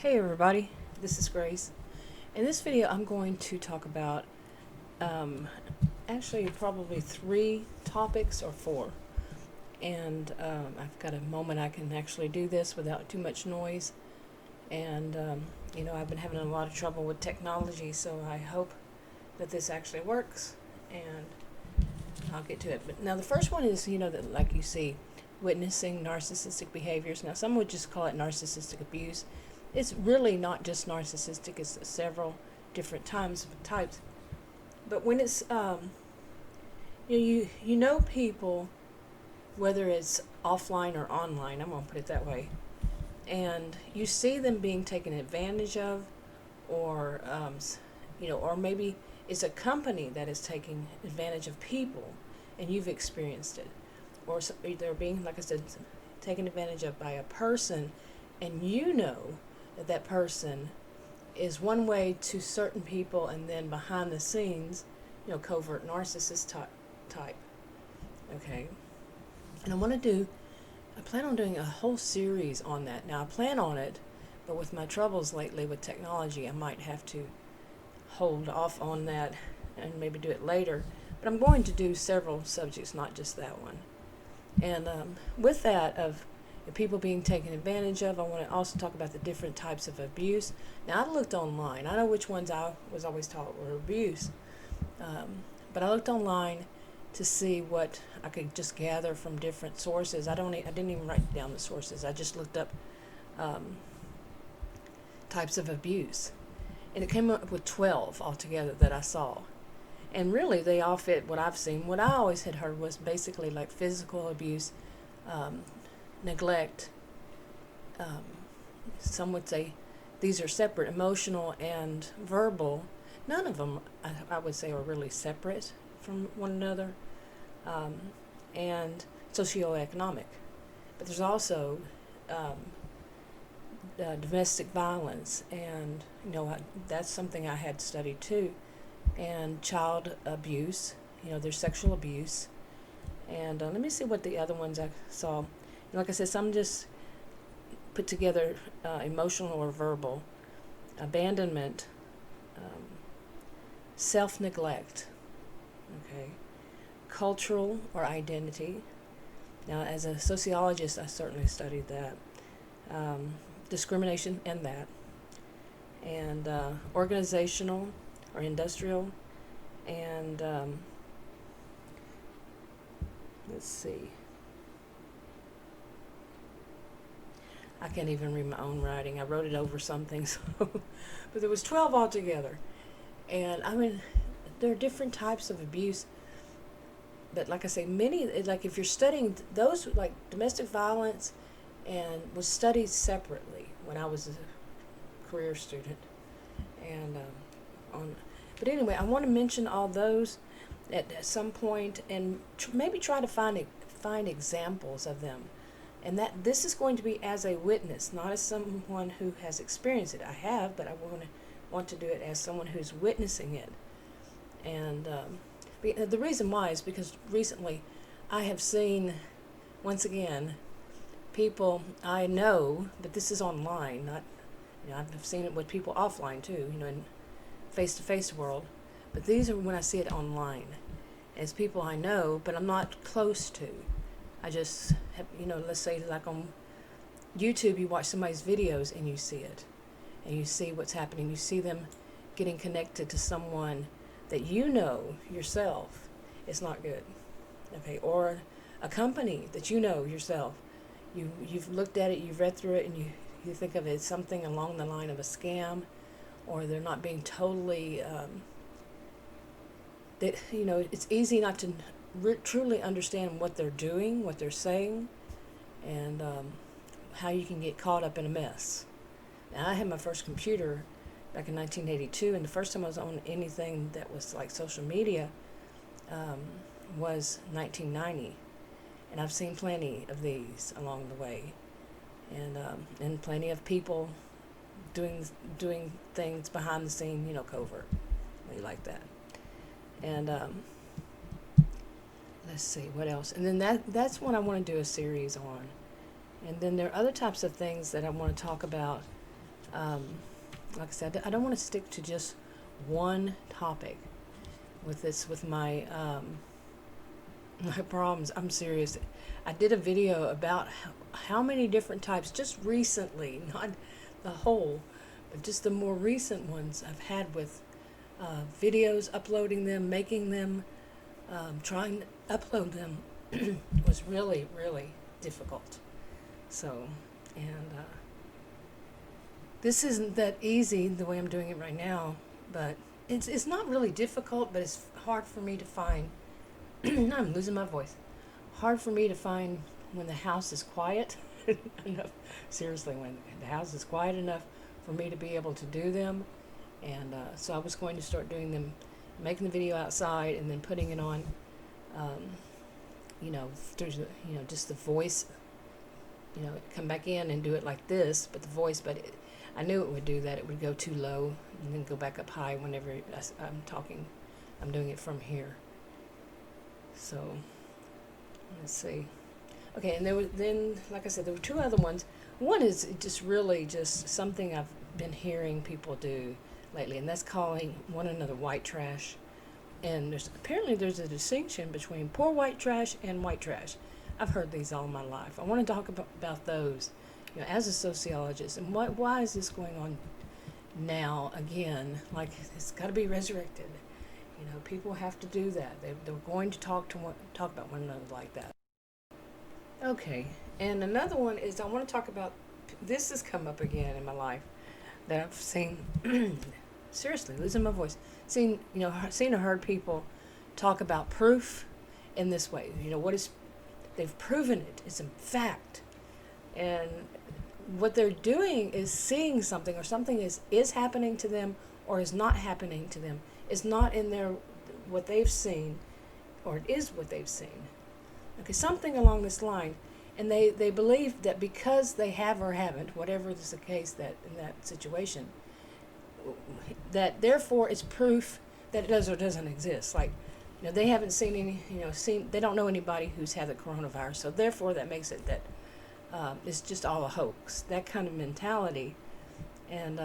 Hey everybody, this is Grace. In this video I'm going to talk about actually probably 3 topics or 4. And I've got a moment I can actually do this without too much noise. And I've been having a lot of trouble with technology, so I hope that this actually works and I'll get to it. But now the first one is, that like you see, witnessing narcissistic behaviors. Now some would just call it narcissistic abuse. It's really not just narcissistic, it's several different types. But when it's, you know people, whether it's offline or online, I'm going to put it that way, and you see them being taken advantage of, or, or maybe it's a company that is taking advantage of people, and you've experienced it. Or they're being, like I said, taken advantage of by a person, and you know that person is one way to certain people, and then behind the scenes, covert narcissist type. Okay. And I plan on doing a whole series on that. Now I plan on it, but with my troubles lately with technology, I might have to hold off on that and maybe do it later. But I'm going to do several subjects, not just that one. And with that, of people being taken advantage of, I want to also talk about the different types of abuse. Now, I looked online. I know which ones I was always taught were abuse. But I looked online to see what I could just gather from different sources. I didn't even write down the sources. I just looked up types of abuse. And it came up with 12 altogether that I saw. And really, they all fit what I've seen. What I always had heard was basically like physical abuse, neglect. Some would say these are separate, emotional and verbal. None of them, I would say, are really separate from one another. And socioeconomic. But there's also domestic violence, and that's something I had studied too. And child abuse, there's sexual abuse. And let me see what the other ones I saw. Like I said, some just put together emotional or verbal, abandonment, self-neglect, okay, cultural or identity. Now, as a sociologist, I certainly studied that. Discrimination and that. And organizational or industrial. And let's see. I can't even read my own writing. I wrote it over something, so but there was 12 altogether. And I mean, there are different types of abuse. But like I say, many, like if you're studying those, like domestic violence, and was studied separately when I was a career student. And but anyway, I want to mention all those at some point, and maybe try to find examples of them. And that this is going to be as a witness, not as someone who has experienced it. I have, but I want to do it as someone who's witnessing it. And the reason why is because recently I have seen, once again, people I know, but this is online, not, I've seen it with people offline too, in face-to-face world. But these are when I see it online. It's people I know, but I'm not close to. I just have, let's say like on YouTube, you watch somebody's videos and you see it. And you see what's happening. You see them getting connected to someone that yourself is not good. Okay, or a company that yourself. You've looked at it, you've read through it, and you think of it as something along the line of a scam, or they're not being totally, it's easy not to truly understand what they're doing, what they're saying, and how you can get caught up in a mess. Now, I had my first computer back in 1982, and the first time I was on anything that was like social media was 1990. And I've seen plenty of these along the way, and plenty of people doing things behind the scene, covert, like that. And let's see what else. And then that's what I want to do a series on. And then there are other types of things that I want to talk about Like I said, I don't want to stick to just one topic with my my problems. I'm serious. I did a video about how many different types just recently, not the whole, but just the more recent ones I've had with videos, uploading them, making them, trying to upload them was really, really difficult. So, and this isn't that easy the way I'm doing it right now, but it's not really difficult, but it's hard for me to find. I'm losing my voice. Hard for me to find when the house is quiet enough. Seriously, when the house is quiet enough for me to be able to do them. And so I was going to start doing them, making the video outside and then putting it on, through the, just the voice, come back in and do it like this, but the voice, I knew it would do that. It would go too low and then go back up high whenever I'm talking. I'm doing it from here. So, let's see. Okay, and then, like I said, there were two other ones. One is just really just something I've been hearing people do lately, and that's calling one another white trash. And apparently there's a distinction between poor white trash and white trash. I've heard these all my life. I want to talk about those, as a sociologist, and why is this going on now again? Like, it's got to be resurrected. People have to do that. They're going to talk about one another like that. Okay, and another one is I want to talk about. This has come up again in my life that I've seen. Seriously, losing my voice. Seen or heard people talk about proof in this way. They've proven it. It's a fact, and what they're doing is seeing something, or something is happening to them, or is not happening to them. It's not in their what they've seen, or it is what they've seen. Okay, something along this line, and they believe that because they have or haven't, whatever is the case that in that situation, that therefore it's proof that it does or doesn't exist. Like, they haven't seen any, they don't know anybody who's had the coronavirus, so therefore that makes it that it's just all a hoax. That kind of mentality, and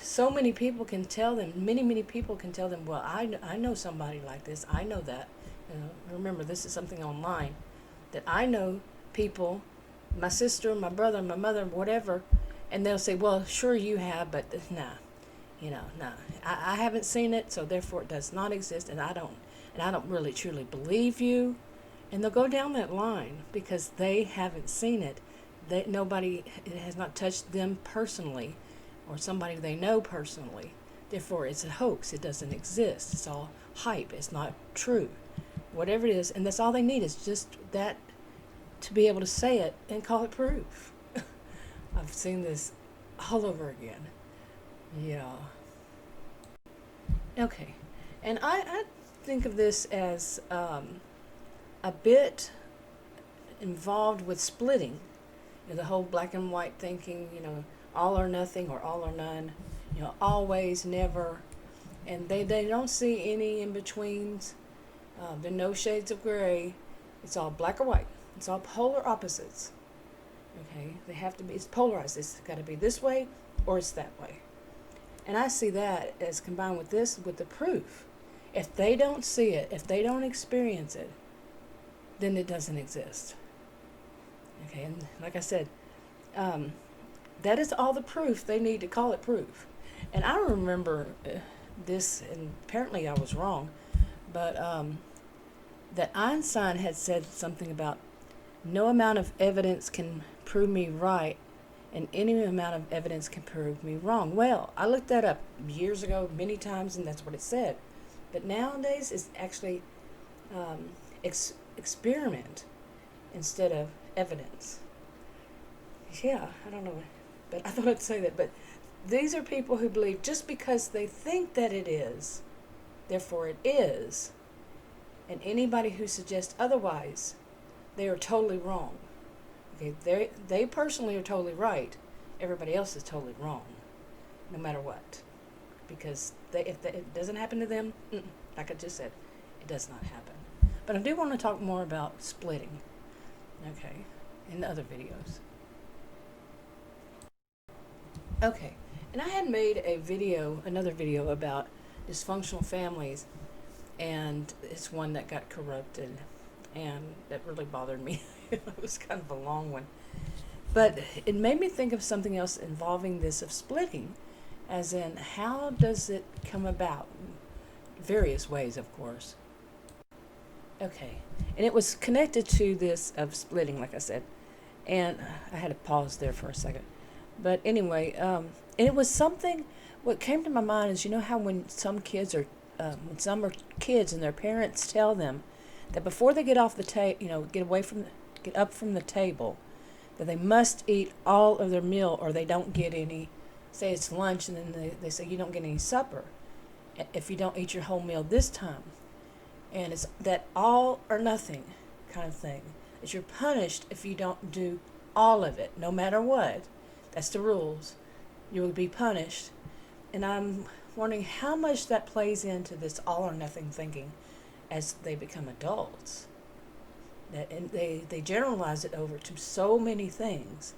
so many people can tell them, many people can tell them, well, I know somebody like this, I know that. Remember, this is something online, that I know people, my sister, my brother, my mother, whatever, and they'll say, well, sure you have, but nah, nah. I haven't seen it, so therefore it does not exist, and I don't really truly believe you. And they'll go down that line because they haven't seen it. It has not touched them personally, or somebody they know personally. Therefore, it's a hoax. It doesn't exist. It's all hype. It's not true. Whatever it is, and that's all they need is just that to be able to say it and call it proof. I've seen this all over again. Yeah. Okay. And I think of this as a bit involved with splitting. The whole black and white thinking, all or nothing or all or none, always, never. And they don't see any in-betweens. There are no shades of gray. It's all black or white. It's all polar opposites. Okay? They have to be, it's polarized. It's got to be this way or it's that way. And I see that as combined with this, with the proof. If they don't see it, if they don't experience it, then it doesn't exist. Okay, and like I said, that is all the proof they need to call it proof. And I remember this, and apparently I was wrong, but that Einstein had said something about no amount of evidence can prove me right, and any amount of evidence can prove me wrong. Well, I looked that up years ago many times, and that's what it said. But nowadays, it's actually experiment instead of evidence. Yeah, I don't know, but I thought I'd say that. But these are people who believe just because they think that it is, therefore it is. And anybody who suggests otherwise, they are totally wrong. Okay, they personally are totally right. Everybody else is totally wrong, no matter what. Because if it doesn't happen to them, like I just said, it does not happen. But I do want to talk more about splitting, okay, in other videos. Okay, and I had made another video about dysfunctional families, and it's one that got corrupted, and that really bothered me. It was kind of a long one. But it made me think of something else involving this of splitting, as in how does it come about? Various ways, of course. Okay, and it was connected to this of splitting, like I said, and I had to pause there for a second. But anyway, and it was something. What came to my mind is, you know how when some are kids and their parents tell them that before they get off the get up from the table, that they must eat all of their meal or they don't get any. Say it's lunch, and then they say you don't get any supper if you don't eat your whole meal this time. And it's that all or nothing kind of thing. That you're punished if you don't do all of it, no matter what. That's the rules. You will be punished. And I'm wondering how much that plays into this all or nothing thinking as they become adults. And they generalize it over to so many things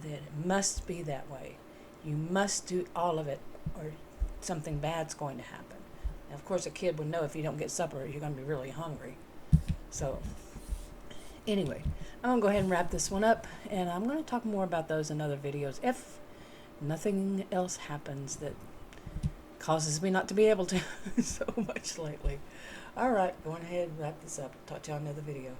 that it must be that way. You must do all of it or something bad's going to happen. Now, of course, a kid would know if you don't get supper, you're going to be really hungry. So, anyway, I'm going to go ahead and wrap this one up, and I'm going to talk more about those in other videos if nothing else happens that causes me not to be able to so much lately. All right, going ahead and wrap this up. Talk to you on another video.